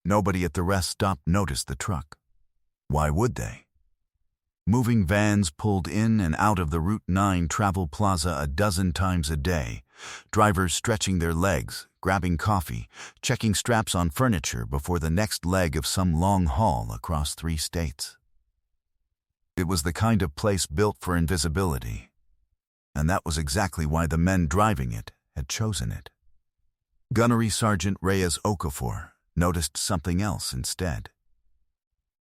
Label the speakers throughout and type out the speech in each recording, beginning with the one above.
Speaker 1: Nobody at the rest stop noticed the truck. Why would they? Moving vans pulled in and out of the Route 9 travel plaza a dozen times a day, drivers stretching their legs, grabbing coffee, checking straps on furniture before the next leg of some long haul across 3 states. It was the kind of place built for invisibility, and that was exactly why the men driving it had chosen it. Gunnery Sergeant Reyes Okafor noticed something else instead.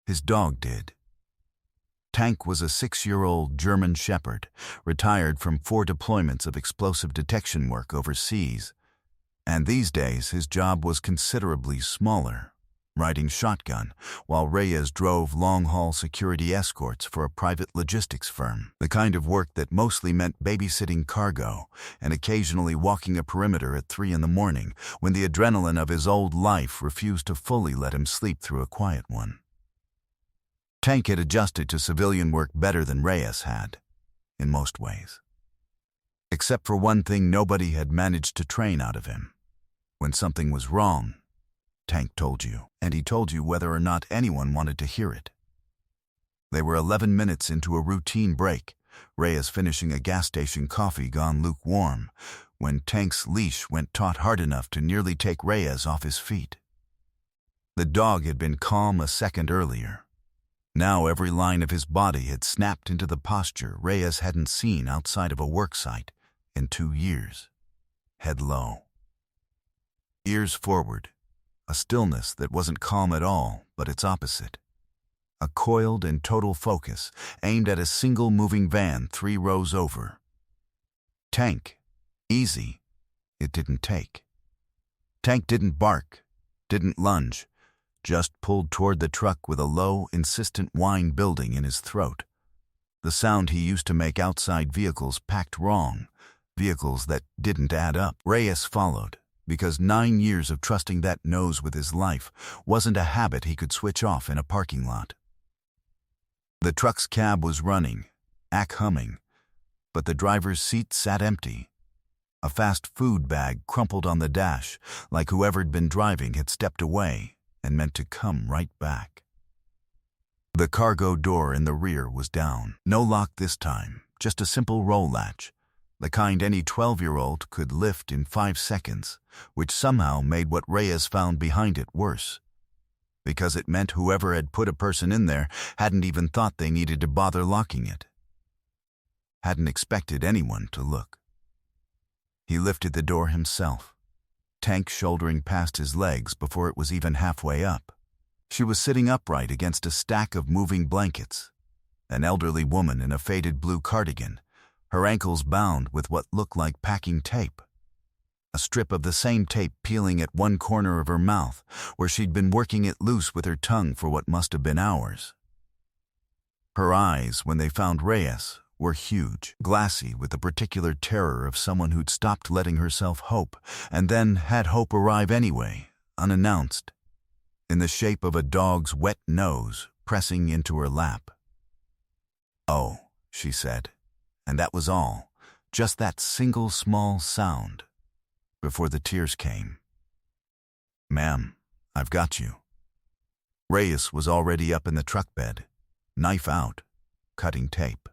Speaker 1: His dog did. Tank was a 6-year-old German Shepherd, retired from 4 deployments of explosive detection work overseas, and these days his job was considerably smaller, riding shotgun, while Reyes drove long-haul security escorts for a private logistics firm, the kind of work that mostly meant babysitting cargo and occasionally walking a perimeter at 3 in the morning when the adrenaline of his old life refused to fully let him sleep through a quiet one. Tank had adjusted to civilian work better than Reyes had, in most ways. Except for one thing nobody had managed to train out of him. When something was wrong, Tank told you, and he told you whether or not anyone wanted to hear it. They were 11 minutes into a routine break, Reyes finishing a gas station coffee gone lukewarm, when Tank's leash went taut hard enough to nearly take Reyes off his feet. The dog had been calm a second earlier. Now every line of his body had snapped into the posture Reyes hadn't seen outside of a worksite in 2 years. Head low. Ears forward. A stillness that wasn't calm at all, but its opposite. A coiled and total focus, aimed at a single moving van 3 rows over. Tank. Easy. It didn't take. Tank didn't bark, didn't lunge, just pulled toward the truck with a low, insistent whine building in his throat. The sound he used to make outside vehicles packed wrong, vehicles that didn't add up. Reyes followed, because 9 years of trusting that nose with his life wasn't a habit he could switch off in a parking lot. The truck's cab was running, ack humming, but the driver's seat sat empty. A fast food bag crumpled on the dash, like whoever'd been driving had stepped away and meant to come right back. The cargo door in the rear was down. No lock this time, just a simple roll latch, the kind any 12-year-old could lift in 5 seconds, which somehow made what Reyes found behind it worse, because it meant whoever had put a person in there hadn't even thought they needed to bother locking it. Hadn't expected anyone to look. He lifted the door himself, Tank shouldering past his legs before it was even halfway up. She was sitting upright against a stack of moving blankets, an elderly woman in a faded blue cardigan, her ankles bound with what looked like packing tape. A strip of the same tape peeling at one corner of her mouth, where she'd been working it loose with her tongue for what must have been hours. Her eyes, when they found Reyes, were huge, glassy with the particular terror of someone who'd stopped letting herself hope, and then had hope arrive anyway, unannounced, in the shape of a dog's wet nose pressing into her lap. "Oh," she said, and that was all, just that single small sound, before the tears came. "Ma'am, I've got you." Reyes was already up in the truck bed, knife out, cutting tape,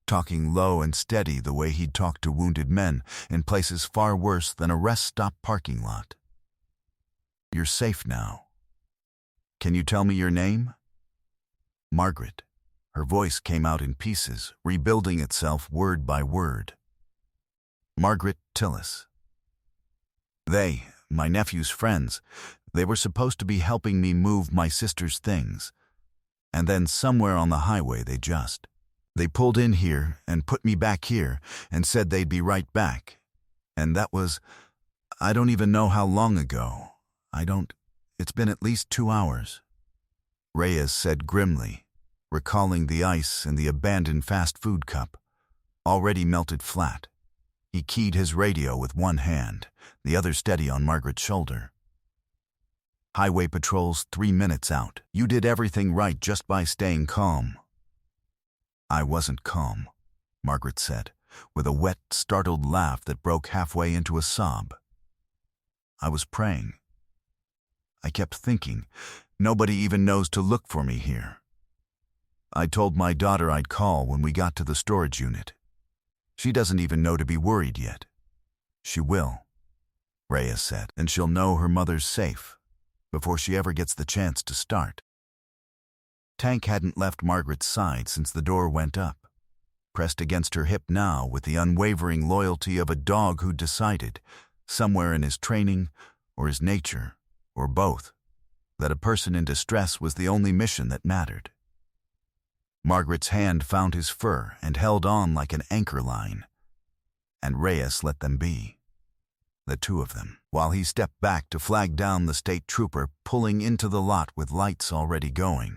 Speaker 1: talking low and steady the way he'd talked to wounded men in places far worse than a rest stop parking lot. "You're safe now. Can you tell me your name?" "Margaret." Her voice came out in pieces, rebuilding itself word by word. "Margaret Tillis. They, my nephew's friends, they were supposed to be helping me move my sister's things. And then somewhere on the highway they pulled in here and put me back here and said they'd be right back. And that was, I don't even know how long ago. It's been at least 2 hours." Reyes said grimly, recalling the ice in the abandoned fast food cup, already melted flat. He keyed his radio with one hand, the other steady on Margaret's shoulder. "Highway patrol's 3 minutes out. You did everything right just by staying calm." "I wasn't calm," Margaret said, with a wet, startled laugh that broke halfway into a sob. "I was praying. I kept thinking, nobody even knows to look for me here. I told my daughter I'd call when we got to the storage unit. She doesn't even know to be worried yet. She will, Reyes said, and she'll know her mother's safe before she ever gets the chance to start. Tank hadn't left Margaret's side since the door went up, pressed against her hip now with the unwavering loyalty of a dog who'd decided, somewhere in his training or his nature, or both, that a person in distress was the only mission that mattered. Margaret's hand found his fur and held on like an anchor line, and Reyes let them be, the two of them, while he stepped back to flag down the state trooper pulling into the lot with lights already going.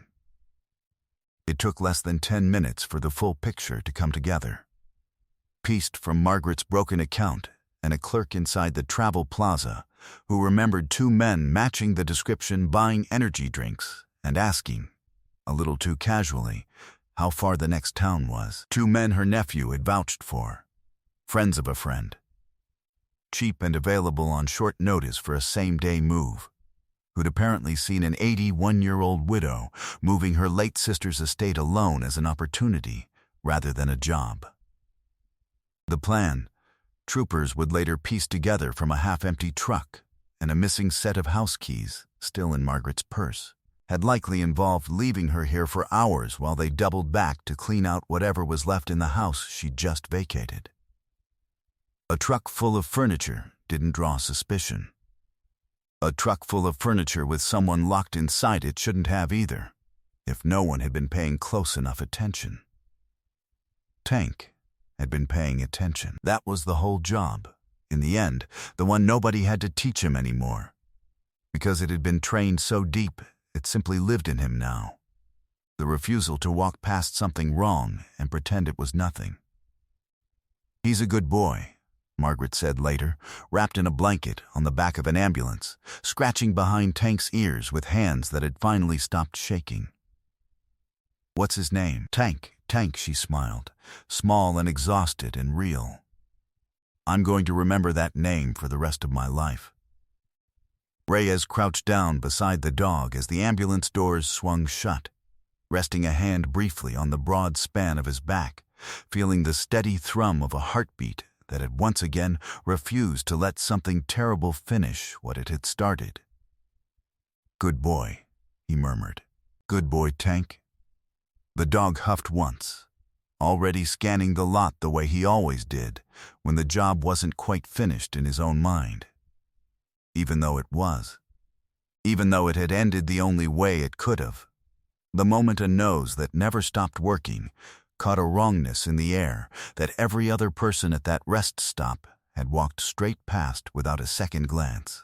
Speaker 1: It took less than 10 minutes for the full picture to come together. Pieced from Margaret's broken account and a clerk inside the Travel Plaza who remembered two men matching the description buying energy drinks and asking, a little too casually, how far the next town was. Two men her nephew had vouched for, friends of a friend. Cheap and available on short notice for a same-day move, who'd apparently seen an 81-year-old widow moving her late sister's estate alone as an opportunity rather than a job. The plan, troopers would later piece together from a half-empty truck and a missing set of house keys still in Margaret's purse, had likely involved leaving her here for hours while they doubled back to clean out whatever was left in the house she'd just vacated. A truck full of furniture didn't draw suspicion. A truck full of furniture with someone locked inside it shouldn't have either, if no one had been paying close enough attention. Tank had been paying attention. That was the whole job. In the end, the one nobody had to teach him anymore, because it had been trained so deep it simply lived in him now. The refusal to walk past something wrong and pretend it was nothing. "He's a good boy," Margaret said later, wrapped in a blanket on the back of an ambulance, scratching behind Tank's ears with hands that had finally stopped shaking. "What's his name?" Tank, she smiled, small and exhausted and real. "I'm going to remember that name for the rest of my life." Reyes crouched down beside the dog as the ambulance doors swung shut, resting a hand briefly on the broad span of his back, feeling the steady thrum of a heartbeat that had once again refused to let something terrible finish what it had started. "Good boy," he murmured. "Good boy, Tank." The dog huffed once, already scanning the lot the way he always did when the job wasn't quite finished in his own mind. Even though it was. Even though it had ended the only way it could have. The moment a nose that never stopped working caught a wrongness in the air that every other person at that rest stop had walked straight past without a second glance.